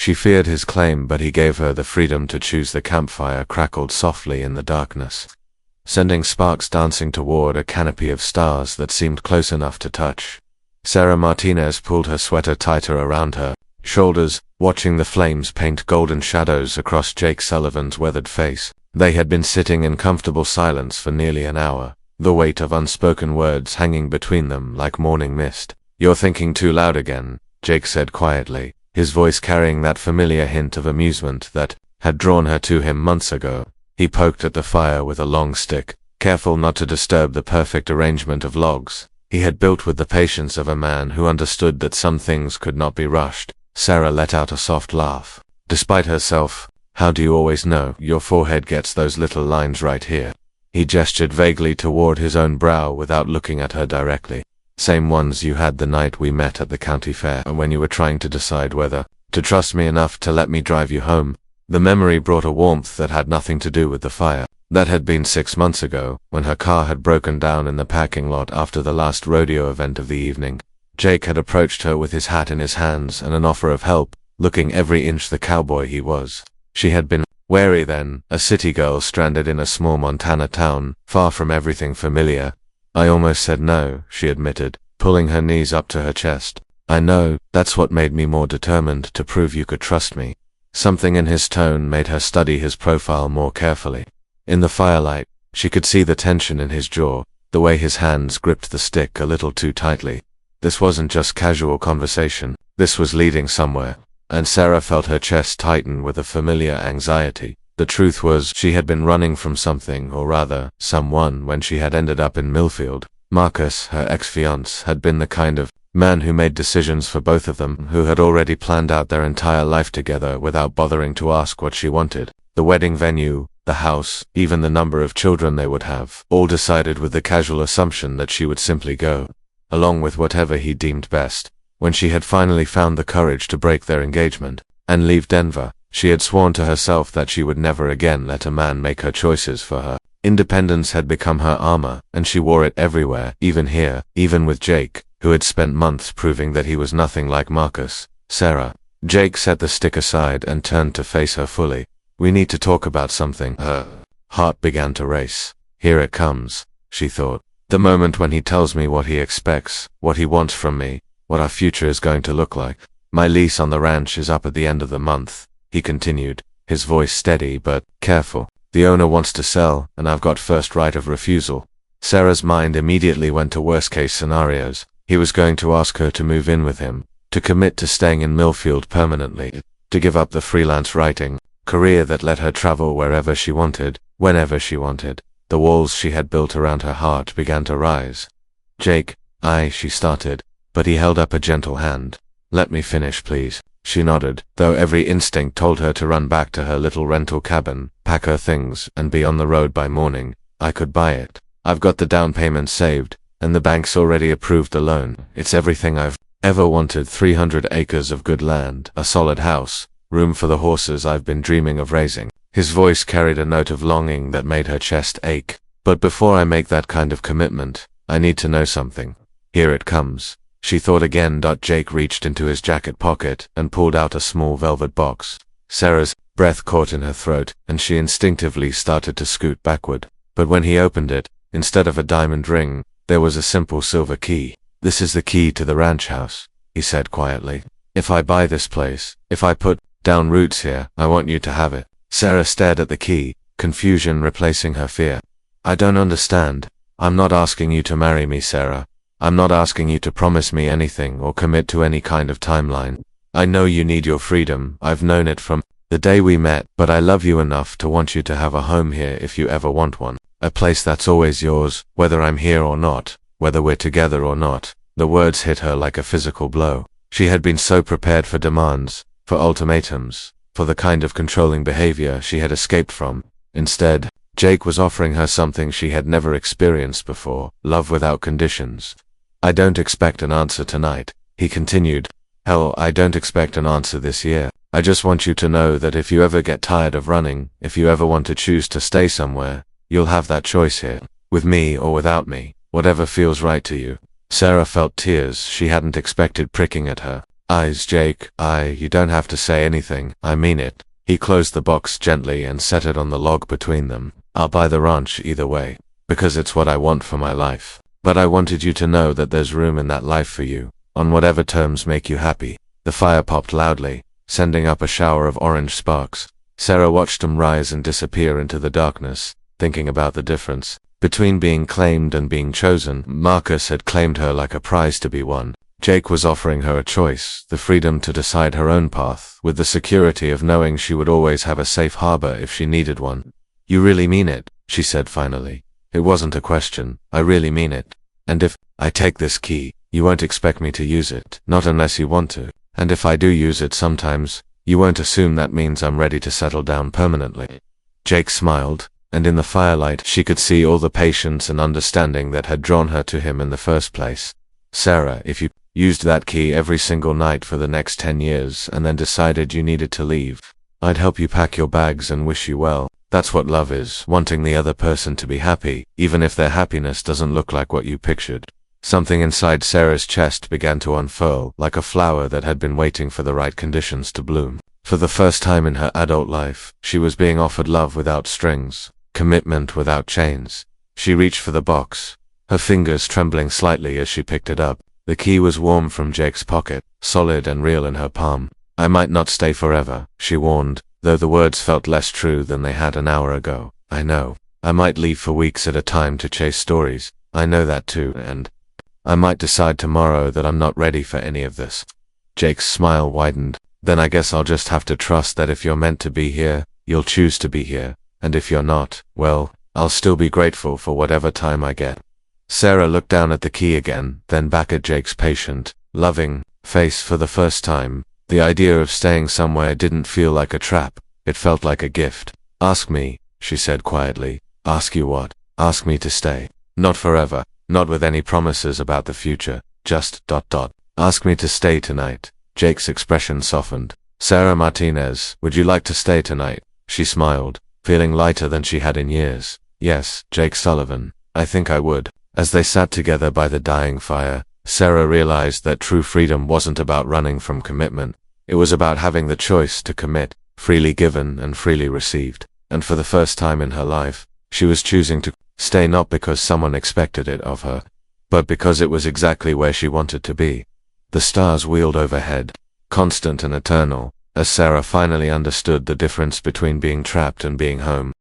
She feared his claim, but he gave her the freedom to choose. The campfire crackled softly in the darkness, sending sparks dancing toward a canopy of stars that seemed close enough to touch. Sarah Martinez pulled her sweater tighter around her shoulders, watching the flames paint golden shadows across Jake Sullivan's weathered face. They had been sitting in comfortable silence for nearly an hour, the weight of unspoken words hanging between them like morning mist. "You're thinking too loud again," Jake said quietly, his voice carrying that familiar hint of amusement that had drawn her to him months ago. He poked at the fire with a long stick, careful not to disturb the perfect arrangement of logs he had built with the patience of a man who understood that some things could not be rushed. Sarah let out a soft laugh. Despite herself, "How do you always know? Your forehead gets those little lines right here." He gestured vaguely toward his own brow without looking at her directly. "Same ones you had the night we met at the county fair, when you were trying to decide whether to trust me enough to let me drive you home." The memory brought a warmth that had nothing to do with the fire. That had been 6 months ago, when her car had broken down in the parking lot after the last rodeo event of the evening. Jake had approached her with his hat in his hands and an offer of help, looking every inch the cowboy he was. She had been wary then, a city girl stranded in a small Montana town, far from everything familiar. "I almost said no," she admitted, pulling her knees up to her chest. "I know, that's what made me more determined to prove you could trust me." Something in his tone made her study his profile more carefully. In the firelight, she could see the tension in his jaw, the way his hands gripped the stick a little too tightly. This wasn't just casual conversation, this was leading somewhere, and Sarah felt her chest tighten with a familiar anxiety. The truth was, she had been running from something, or rather, someone, when she had ended up in Millfield. Marcus, her ex-fiancé, had been the kind of man who made decisions for both of them, who had already planned out their entire life together without bothering to ask what she wanted. The wedding venue, the house, even the number of children they would have, all decided with the casual assumption that she would simply go along with whatever he deemed best. When she had finally found the courage to break their engagement and leave Denver, she had sworn to herself that she would never again let a man make her choices for her. Independence had become her armor, and she wore it everywhere, even here, even with Jake, who had spent months proving that he was nothing like Marcus. "Sarah." Jake set the stick aside and turned to face her fully. "We need to talk about something." Her heart began to race. Here it comes, she thought. The moment when he tells me what he expects, what he wants from me, what our future is going to look like. "My lease on the ranch is up at the end of the month," he continued, his voice steady but careful. "The owner wants to sell, and I've got first right of refusal." Sarah's mind immediately went to worst-case scenarios. He was going to ask her to move in with him, to commit to staying in Millfield permanently, to give up the freelance writing career that let her travel wherever she wanted, whenever she wanted. The walls she had built around her heart began to rise. "Jake," she started, but he held up a gentle hand. "Let me finish, please." She nodded, though every instinct told her to run back to her little rental cabin, pack her things, and be on the road by morning. "I could buy it. I've got the down payment saved, and the bank's already approved the loan. It's everything I've ever wanted. 300 acres of good land, a solid house, room for the horses I've been dreaming of raising." His voice carried a note of longing that made her chest ache. "But before I make that kind of commitment, I need to know something. Here it comes." She thought again. Jake reached into his jacket pocket and pulled out a small velvet box. Sarah's breath caught in her throat, and she instinctively started to scoot backward. But when he opened it, instead of a diamond ring, there was a simple silver key. "This is the key to the ranch house," he said quietly. "If I buy this place, if I put down roots here, I want you to have it." Sarah stared at the key, confusion replacing her fear. "I don't understand. I'm not asking you to marry me, Sarah. I'm not asking you to promise me anything or commit to any kind of timeline. I know you need your freedom. I've known it from the day we met, but I love you enough to want you to have a home here if you ever want one. A place that's always yours, whether I'm here or not, whether we're together or not." The words hit her like a physical blow. She had been so prepared for demands, for ultimatums, for the kind of controlling behavior she had escaped from. Instead, Jake was offering her something she had never experienced before, love without conditions. "I don't expect an answer tonight," he continued. "Hell, I don't expect an answer this year. I just want you to know that if you ever get tired of running, if you ever want to choose to stay somewhere, you'll have that choice here, with me or without me, whatever feels right to you." Sarah felt tears she hadn't expected pricking at her. eyes. Jake, you don't have to say anything, I mean it. He closed the box gently and set it on the log between them. I'll buy the ranch either way, because it's what I want for my life. But I wanted you to know that there's room in that life for you, on whatever terms make you happy. The fire popped loudly, sending up a shower of orange sparks. Sarah watched them rise and disappear into the darkness, thinking about the difference between being claimed and being chosen. Marcus had claimed her like a prize to be won. Jake was offering her a choice, the freedom to decide her own path, with the security of knowing she would always have a safe harbor if she needed one. You really mean it, she said finally. It wasn't a question, I really mean it. And if I take this key, you won't expect me to use it, not unless you want to. And if I do use it sometimes, you won't assume that means I'm ready to settle down permanently. Jake smiled, and in the firelight she could see all the patience and understanding that had drawn her to him in the first place. Sarah, if you used that key every single night for the next 10 years and then decided you needed to leave, I'd help you pack your bags and wish you well. That's what love is, wanting the other person to be happy, even if their happiness doesn't look like what you pictured. Something inside Sarah's chest began to unfurl, like a flower that had been waiting for the right conditions to bloom. For the first time in her adult life, she was being offered love without strings, commitment without chains. She reached for the box, her fingers trembling slightly as she picked it up. The key was warm from Jake's pocket, solid and real in her palm. I might not stay forever, she warned, though the words felt less true than they had an hour ago. I know. I might leave for weeks at a time to chase stories. I know that too, and I might decide tomorrow that I'm not ready for any of this. Jake's smile widened. Then I guess I'll just have to trust that if you're meant to be here, you'll choose to be here, and if you're not, well, I'll still be grateful for whatever time I get. Sarah looked down at the key again, then back at Jake's patient, loving face for the first time. The idea of staying somewhere didn't feel like a trap, it felt like a gift. Ask me, she said quietly. Ask you what? Ask me to stay. Not forever, not with any promises about the future, just ... Ask me to stay tonight. Jake's expression softened. Sarah Martinez, would you like to stay tonight? She smiled, feeling lighter than she had in years. Yes, Jake Sullivan, I think I would. As they sat together by the dying fire, Sarah realized that true freedom wasn't about running from commitment. It was about having the choice to commit, freely given and freely received. And for the first time in her life, she was choosing to stay not because someone expected it of her, but because it was exactly where she wanted to be. The stars wheeled overhead, constant and eternal, as Sarah finally understood the difference between being trapped and being home.